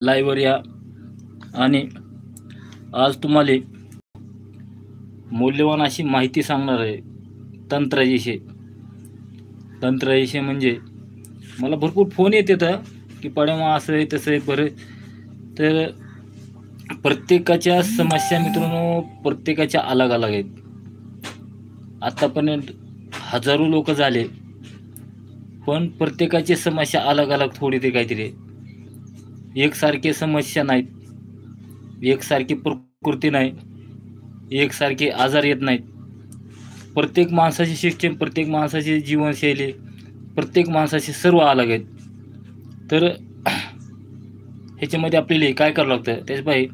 लाईव्हवर या आणि आज तुम्हाला मौल्यवान अशी माहिती सांगणार आहे तंत्राविषयी. तंत्राविषयी म्हणजे मला भरपूर फोन येतात की पाड्यामा असं आहे तसं आहे. बरं, तर प्रत्येकाच्या समस्या मित्रांनो प्रत्येकाच्या अलग अलग आहेत. आतापर्यंत हजारो लोक झाले, पण प्रत्येकाची समस्या अलग अलग थोडी ते काहीतरी. एकसारखी समस्या नाहीत, एकसारखी प्रकृती नाही, एकसारखे आजार येत नाहीत. प्रत्येक माणसाची सिस्टीम, प्रत्येक माणसाची जीवनशैली, प्रत्येक माणसाचे सर्व अलग आहेत. तर ह्याच्यामध्ये आपल्याला काय करावं लागतं, त्याच्यापायी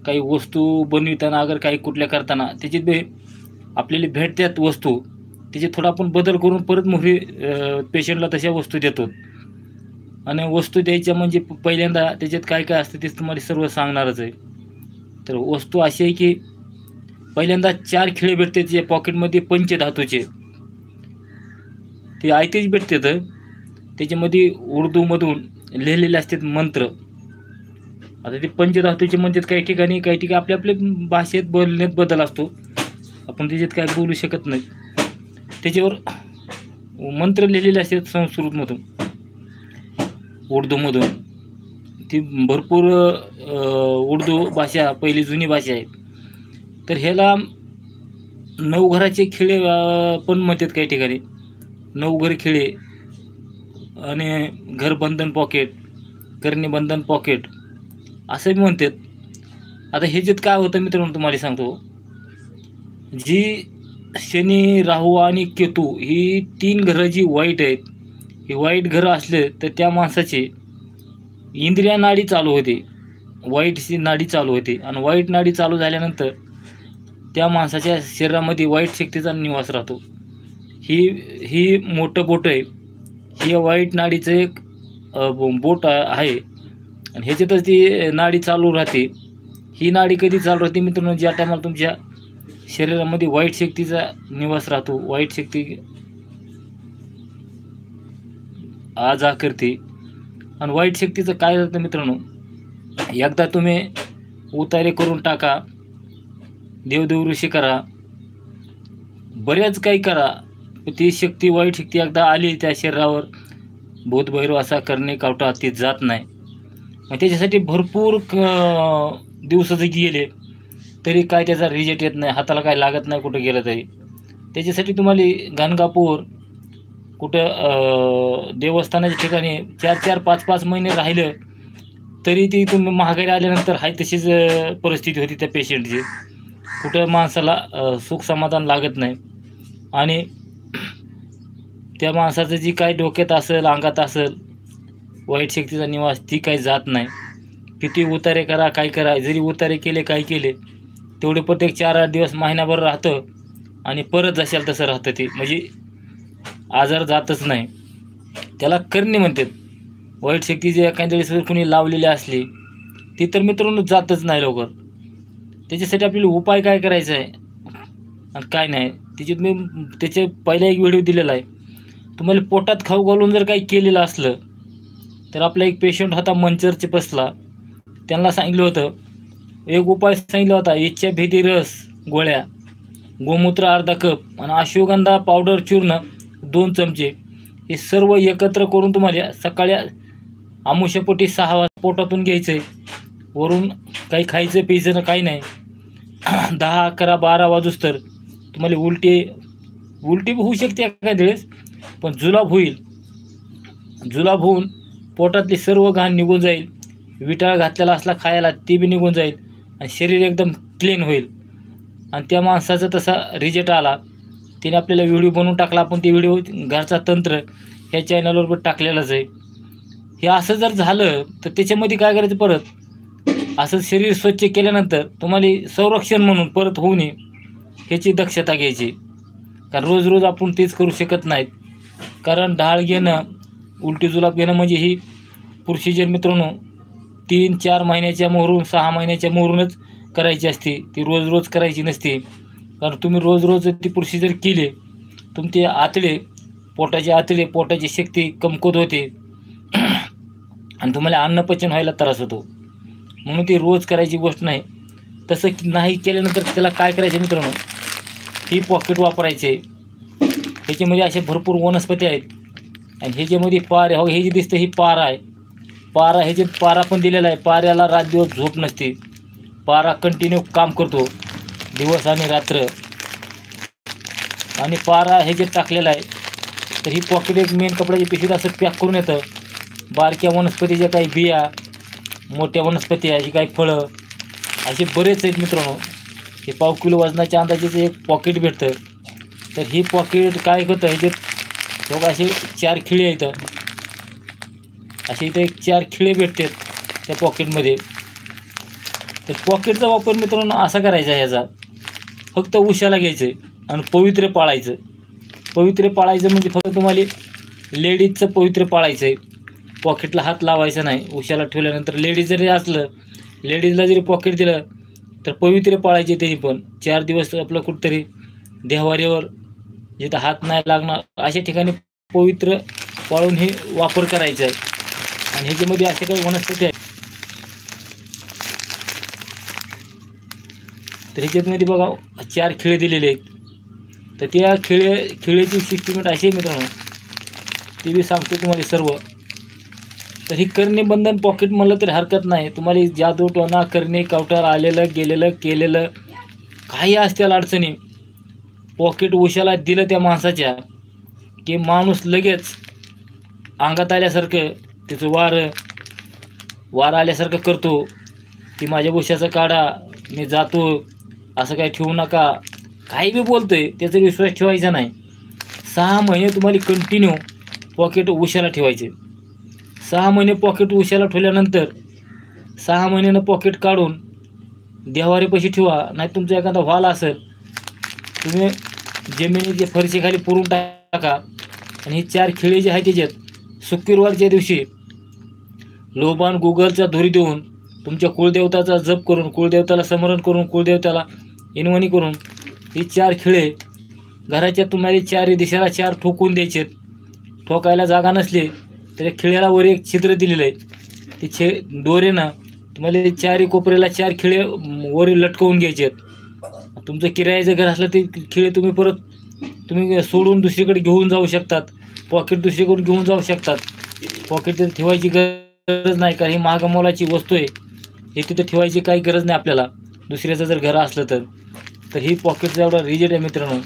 काही वस्तू बनविताना अगर काही कुठल्या करताना त्याच्यात बी आपल्याला भेटतात वस्तू, त्याचे थोडा आपण बदल करून परत मोठी पेशंटला तशा वस्तू देतो. आणि वस्तू द्यायच्या म्हणजे पहिल्यांदा त्याच्यात काय काय असतं तेच तुम्हाला सर्व सांगणारच आहे. तर वस्तू अशी आहे की पहिल्यांदा 4 खिळे भेटते जे पॉकेटमध्ये पंचधातूचे, ते आयतेच भेटतात. त्याच्यामध्ये उर्दूमधून लिहिलेले असतात मंत्र. आता ते पंचधातूचे म्हणतात काही ठिकाणी, काही ठिकाणी आपल्या आपल्या भाषेत बोलण्यात बदल असतो, आपण त्याच्यात काय बोलू शकत नाही. त्याच्यावर मंत्र लिहिलेले असतात संस्कृतमधून, उर्दूमधून. ती भरपूर उर्दू भाषा पहिली जुनी भाषा आहे. तर ह्याला 9 घराचे खिळे पण म्हणतात काही ठिकाणी. 9 घर खिळे आणि घरबंधन पॉकेट, करणीबंधन पॉकेट असं बी म्हणतात. आता ह्याच्यात काय होतं मित्रांनो तुम्हाला सांगतो, जी शनी, राहू आणि केतू ही 3 घरं जी वाईट आहेत, ही वाईट घरं असले तर त्या माणसाची इंद्रिया नाडी चालू होते, वाईटची नाडी चालू होते. आणि वाईट नाडी चालू झाल्यानंतर त्या माणसाच्या शरीरामध्ये वाईट शक्तीचा निवास राहतो. ही मोठं बोट आहे, ही वाईट नाडीचं एक बोट आहे आणि ह्याच्यातच ती नाडी चालू राहते. ही नाडी कधी चालू राहते मित्रांनो, ज्या टायमाला तुमच्या शरीरामध्ये वाईट शक्तीचा निवास राहतो, वाईट शक्ती जा करते. आणि वाईट शक्तीचं काय जातं मित्रांनो, एकदा तुम्ही उतारे करून टाका, देवदेवऋषी करा, बऱ्याच काही करा, ती शक्ती, वाईट शक्ती एकदा आली त्या शरीरावर, भूतभैरव असा करणे कावटा ती जात नाही. मग त्याच्यासाठी भरपूर दिवस गेले तरी काय त्याचा रिजल्ट येत नाही, हाताला काय लागत नाही कुठं गेलं तरी. त्याच्यासाठी तुम्हाला गाणगापूर कुठं देवस्थानाच्या ठिकाणी 4-4, 5-5 महिने राहिलं तरी ती तुम्ही महागारी आल्यानंतर हाय तशीच परिस्थिती होती त्या पेशंटची. कुठं माणसाला सुख समाधान लागत नाही. आणि त्या माणसाचं जी काही डोक्यात असेल, अंगात असेल वाईट शक्तीचा निवास, ती काही जात नाही. किती उतारे करा, काय करा, जरी उतारे केले, काय केले, तेवढे प्रत्येक 4-8 दिवस, महिनाभर राहतं आणि परत जशाल तसं राहतं ते. म्हणजे आजार जातच नाही. त्याला करणे म्हणतात. वाईट शक्ती जी एखाद्या वेळेस कोणी लावलेली असली ती तर मित्रांनो जातच नाही लवकर. त्याच्यासाठी आपल्याला उपाय काय करायचा आहे आणि काय नाही, त्याच्यात मी त्याचे पहिला एक व्हिडिओ दिलेला आहे. तुम्हाला पोटात खाऊ घालून जर काही केलेलं असलं तर आपला एक पेशंट होता मंचरचे बसला, त्यांना सांगितलं होतं, एक उपाय सांगितला होता, इच्छाभेदी रस गोळ्या, गोमूत्र अर्धा कप आणि अश्वगंधा पावडर चूर्ण 2 चमचे, हे सर्व एकत्र करून तुम्हाला सकाळी आमुष्यापोटी 6 वाजता पोटातून घ्यायचं आहे. वरून काही खायचं प्यायचं ना काही नाही. 10, 11, 12 वाजूस तर तुम्हाला उलटी होऊ शकते एखाद्या वेळेस, पण जुलाब होईल. जुलाब होऊन पोटातली सर्व घाण निघून जाईल, विटाळ घातलेला असला खायला ते बी निघून जाईल आणि शरीर एकदम क्लीन होईल. आणि त्या माणसाचा तसा रिजल्ट आला. त्याने आपल्याला व्हिडिओ बनवून टाकला, आपण ते व्हिडिओ घरचा तंत्र ह्या चॅनलवर पण टाकलेलाच आहे. हे असं जर झालं तर त्याच्यामध्ये काय करायचं, परत असं शरीर स्वच्छ केल्यानंतर तुम्हाला संरक्षण म्हणून परत होऊ नये ह्याची दक्षता घ्यायची. कारण रोज रोज आपण तेच करू शकत नाहीत. कारण ढाळ घेणं, उलटी जुलाब घेणं म्हणजे ही प्रोसिजर मित्रांनो 3-4 महिन्याच्या मोहरून, 6 महिन्याच्या मोहरूनच करायची असते. ती रोज रोज करायची नसते. कारण तुम्ही रोज रोज ती प्रोसिजर केली, तुमचे आतडे, पोटाचे आतडे, पोटाची शक्ती कमकुवत होते. आणि तुम्हाला अन्नपचन व्हायला त्रास होतो. म्हणून ती रोज करायची गोष्ट नाही. तसं नाही केल्यानंतर त्याला काय करायचं मित्रांनो, ही पॉकेट वापरायचे. ह्याच्यामध्ये असे भरपूर वनस्पती आहेत आणि ह्याच्यामध्ये पार हो हे जे दिसतं ही पारा आहे. पारा ह्याच्यात पारा पण दिलेला आहे. पाऱ्याला रात दिवस झोप नसते. पारा कंटिन्यू काम करतो दिवस आणि रात्र. आणि पारा ह्याच्यात टाकलेला आहे. तर ही पॉकेट एक मेन कपड्याची पिशवीत असं पॅक करून येतं. बारक्या वनस्पतीच्या काही बिया, मोठ्या वनस्पती आहे, काही फळं, असे बरेच आहेत मित्रांनो. हे 1/2 किलो वजनाच्या अंदाजेचं एक पॉकेट भेटतं. तर ही पॉकेट काय होतं, ह्याच्यात बघा असे 4 खिळे आहेत. असे इथे 4 खिळे भेटतात त्या पॉकेटमध्ये. तर पॉकेटचा वापर मित्रांनो असा करायचा आहे, ह्याचा फक्त उशाला घ्यायचं आणि पवित्र पाळायचं. पवित्र पाळायचं म्हणजे फक्त तुम्हाला लेडीजचं पवित्र पाळायचं आहे. पॉकेटला हात लावायचा नाही उशाला ठेवल्यानंतर. लेडीज जरी असलं, लेडीजला जरी पॉकेट दिलं तर पवित्र पाळायचे. त्यांनी पण 4 दिवस आपलं कुठंतरी देहवारीवर जिथं हात नाही लागणार अशा ठिकाणी पवित्र पाळून हे वापर करायचा आहे. आणि ह्याच्यामध्ये असे काही वनस्पती आहेत. तर ह्याच्यामध्ये बघा 4 खिळे दिलेले आहेत. तर त्या खिळेची सिस्टमेट अशी आहे मित्रांनो, ते मी सांगतो तुम्हाला सर्व. तर ही करणे बंधन पॉकेट म्हणलं तरी हरकत नाही. तुम्हाला जादू टोना करणे, कवटार आलेलं गेलेलं केलेलं काही असतील अडचणी, पॉकेट उशाला दिलं त्या माणसाच्या की माणूस लगेच अंगात आल्यासारखं त्याचं वार आल्यासारखं करतो की माझ्या उशाचा काढा, मी जातो, असं काही ठेवू नका, काही बी बोलतोय त्याचा विश्वास ठेवायचा नाही. 6 महिने तुम्हाला कंटिन्यू पॉकेट उशाला ठेवायचे. 6 महिने पॉकेट उशाला ठेवल्यानंतर 6 महिन्यानं पॉकेट काढून देवारीपाशी ठेवा. नाही तुमचा एखादा हॉल असेल, तुम्ही जमिनीच्या फरशीखाली पुरून टाका. आणि ही 4 खिळे जे आहेत त्याच्यात शुक्रवारच्या दिवशी लोबान गुगलचा धुरी देऊन तुमच्या कुळदेवताचा जप करून, कुळदेवताला स्मरण करून, कुळदेवताला इनवणी करून ही 4 खिळे घराच्या तुम्हाला 4 दिशेला 4 ठोकून द्यायचे. ठोकायला जागा नसली तर खिळ्याला वर एक छिद्र दिलेलं आहे. ते दोरेनं तुम्हाला 4 कोपऱ्याला 4 खिळे वर लटकवून घ्यायचे. तुमचं किरायाचं घर असलं ते खिळे तुम्ही सोडून दुसरीकडे घेऊन जाऊ शकतात. पॉकेट दुसरीकडून घेऊन जाऊ शकतात. पॉकेट ठेवायची गरज नाही, कारण ही महागमोलाची वस्तू आहे. हे तिथं ठेवायची काही गरज नाही आपल्याला, दुसऱ्याचं जर घर असलं तर. तर ही पॉकेटचा एवढा रिजेक्ट आहे मित्रांनो.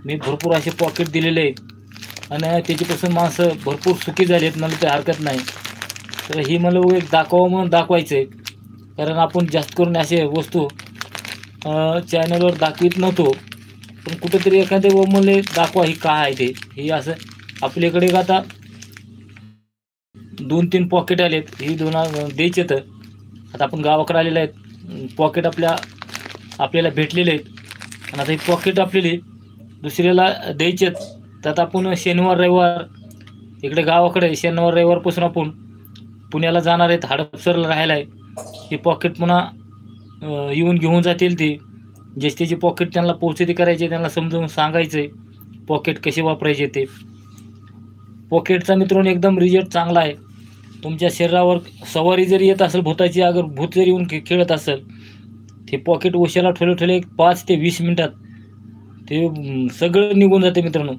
मी भरपूर असे पॉकेट दिलेले आहेत आणि त्याच्यापासून माणसं भरपूर सुखी झाली आहेत, मला काही हरकत नाही. तर ही मला एक दाखवावं म्हणून दाखवायचं आहे, कारण आपण जास्त करून असे वस्तू चॅनलवर दाखवित नव्हतो. पण कुठेतरी एखादे म्हणले दाखवा ही काय आहे ते. हे असं आपल्याकडे आता 2-3 पॉकेट आलेत, ही द्यायचे. तर आता आपण गावाकडे आलेले आहेत, पॉकेट आपल्याला भेटलेले आहेत. आणि आता ही पॉकेट आपल्याला दुसऱ्याला द्यायचेत. त्यात आपण शनिवार रविवार इकडे गावाकडे शनिवार रविवारपासून आपण पुण्याला जाणार आहेत, हडपसरला राहायला आहे. ही पॉकेट पुन्हा येऊन घेऊन जातील. ती जे त्याची पॉकेट त्यांना पोहोचते करायचे, त्यांना समजावून सांगायचं आहे पॉकेट कसे वापरायचे ते. पॉकेटचा मित्रांनो एकदम रिझल्ट चांगला आहे. तुमच्या शरीरावर सवारी जरी येत असेल भूताची, अगर भूत जरी येऊन खेळत असेल, ते पॉकेट उशाला ठेवले एक 5 ते 20 मिनटात ते सगळं निघून जाते मित्रांनो.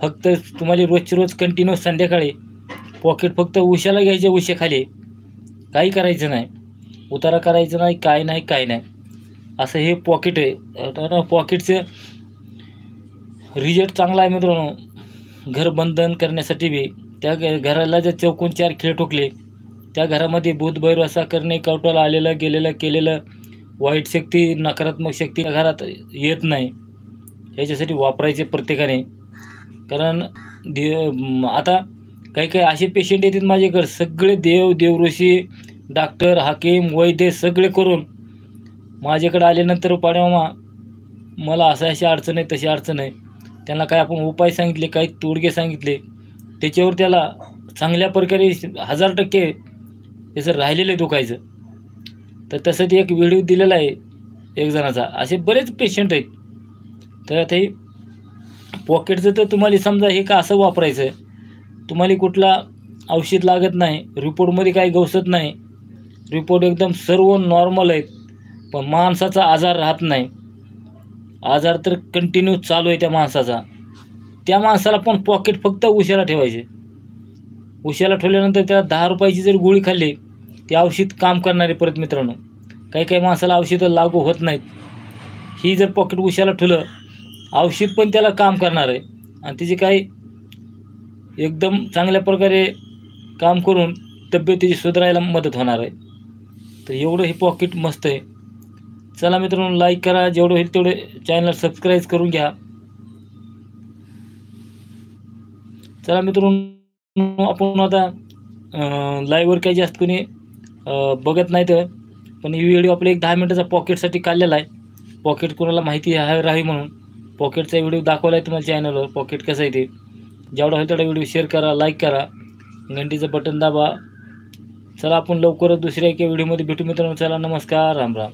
फक्त तुम्हाला रोजची रोज कंटिन्यू संध्याकाळी पॉकेट फक्त उशाला घ्यायचे, उशाखाली काही करायचं नाही, उतारा करायचं नाही, काय नाही. असं हे पॉकेट आहे. पॉकेटचं रिझल्ट चांगला आहे मित्रांनो. घर बंधन करण्यासाठी बी त्या घराला जर चौकोन 4 खिळे ठोकले, त्या घरामध्ये भूत भैरव असा करणे, कवटाला आलेलं गेलेलं केलेलं वाईट शक्ती, नकारात्मक शक्ती घरात येत नाही. याच्यासाठी वापरायचे प्रत्येकाने. कारण आता काही असे पेशंट येतात माझ्याकडे, सगळे देवऋषी, डॉक्टर, हाकीम, वैद्य सगळे करून माझ्याकडे आल्यानंतर पाड्यामा मला अशी अडचण आहे, तशी अडचण आहे. त्यांना काय आपण उपाय सांगितले, काही तोडगे सांगितले, त्याच्यावर त्याला चांगल्या प्रकारे 1000% त्याचं राहिलेलं दुखायचं. तर तसं ते एक व्हिडिओ दिलेला आहे एक जणाचा. असे बरेच पेशंट आहेत. तर आता हे पॉकेटचं तर तुम्हाला समजा हे का असं वापरायचं, तुम्हाला कुठला औषध लागत नाही, रिपोर्टमध्ये काही गवसत नाही, रिपोर्ट एकदम सर्व नॉर्मल आहेत, पण माणसाचा आजार राहत नाही. आजार तर कंटिन्यू चालू आहे त्या माणसाचा. त्या माणसाला पण पॉकेट फक्त उशाला ठेवायचे. उशाला ठेवल्यानंतर त्याला 10 रुपयाची जर गोळी खाल्ली ते औषध काम करणारे परत मित्रांनो. काही काही माणसाला औषधं लागू होत नाहीत. ही जर पॉकेट उशाला ठेवलं औषध पण त्याला काम करणार आहे आणि तिची काही एकदम चांगल्या प्रकारे काम करून तब्येतीची सुधारायला मदत होणार आहे. तर एवढं हे पॉकेट मस्त आहे. चला मित्रांनो, लाईक करा, जेवढं होईल तेवढे चॅनल सबस्क्राईब करून घ्या. चला मित्रांनो, आपण आता लाईव्हवर काही जास्त कोणी बघत नाहीत, पण ही व्हिडिओ आपल्या 10 मिनिटाचा पॉकेटसाठी काढलेला आहे. पॉकेट कोणाला माहिती राहावी म्हणून पॉकेटचा व्हिडिओ दाखवला आहे तुम्हाला चॅनलवर. पॉकेट कसं आहे ते जेवढा होईल तेवढा व्हिडिओ शेअर करा, लाईक करा, घंटीचं बटन दाबा. चला आपण लवकरच दुसऱ्या एका व्हिडिओमध्ये भेटू मित्रांनो. चला, नमस्कार, राम राम.